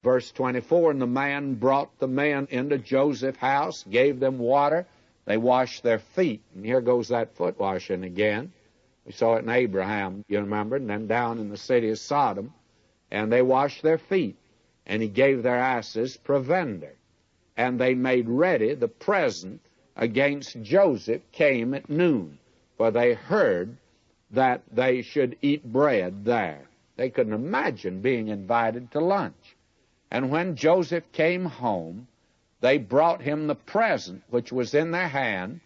Verse 24, and the man brought the men into Joseph's house, gave them water. They washed their feet. And here goes that foot washing again. We saw it in Abraham, you remember, and then down in the city of Sodom. And they washed their feet. And he gave their asses provender. And they made ready the present against Joseph came at noon. For they heard that they should eat bread there. They couldn't imagine being invited to lunch. And when Joseph came home, they brought him the present which was in their hand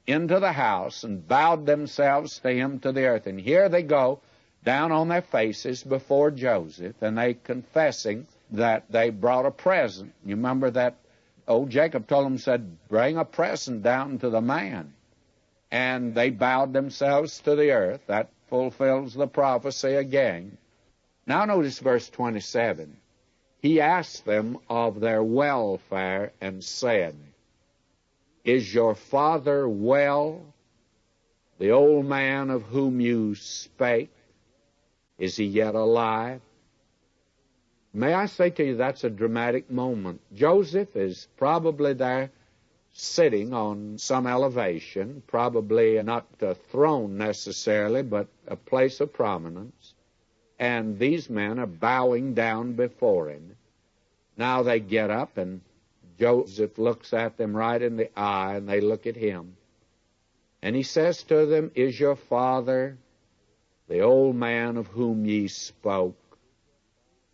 into the house and bowed themselves to him to the earth. And here they go down on their faces before Joseph, and they confessing that they brought a present. You remember that old Jacob told them, said, bring a present down to the man. And they bowed themselves to the earth. That fulfills the prophecy again. Now notice verse 27. He asked them of their welfare and said, is your father well, the old man of whom you spake? Is he yet alive? May I say to you, that's a dramatic moment. Joseph is probably there sitting on some elevation, probably not a throne necessarily, but a place of prominence. And these men are bowing down before him. Now they get up, and Joseph looks at them right in the eye, and they look at him. And he says to them, is your father, the old man of whom ye spoke,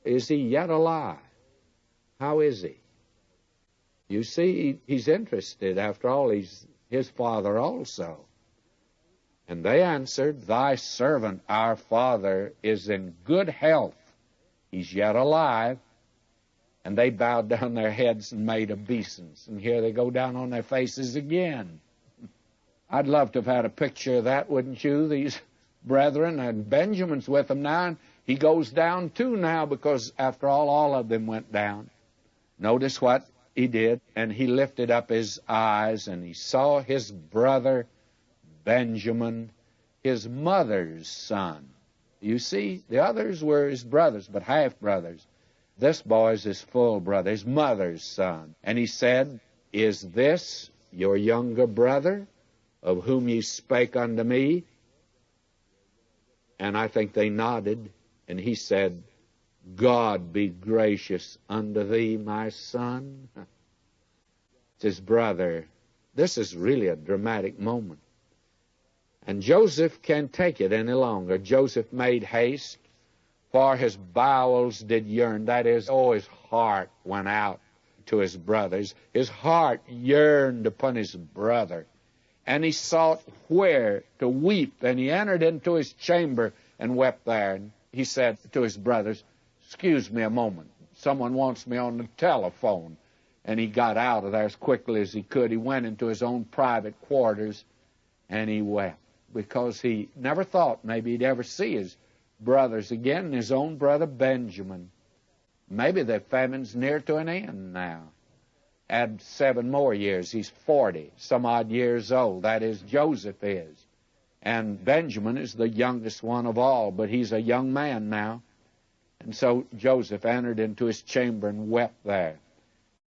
is he yet alive? How is he? You see, he's interested. After all, he's his father also. And they answered, thy servant, our father, is in good health. He's yet alive. And they bowed down their heads and made obeisance. And here they go down on their faces again. I'd love to have had a picture of that, wouldn't you? These brethren, and Benjamin's with them now, and he goes down too now, because after all of them went down. Notice what he did. And he lifted up his eyes, and he saw his brother Benjamin, his mother's son. You see, the others were his brothers, but half-brothers. This boy is his full brother, his mother's son. And he said, is this your younger brother, of whom ye spake unto me? And I think they nodded. And he said, God be gracious unto thee, my son. It's his brother. This is really a dramatic moment. And Joseph can't take it any longer. Joseph made haste, for his bowels did yearn. That is, his heart went out to his brothers. His heart yearned upon his brother. And he sought where to weep. And he entered into his chamber and wept there. And he said to his brothers, excuse me a moment. Someone wants me on the telephone. And he got out of there as quickly as he could. He went into his own private quarters, and he wept, because he never thought maybe he'd ever see his brothers again, and his own brother Benjamin. Maybe the famine's near to an end now. Add 7 more years. He's 40, some odd years old. That is, Joseph is. And Benjamin is the youngest one of all, but he's a young man now. And so Joseph entered into his chamber and wept there.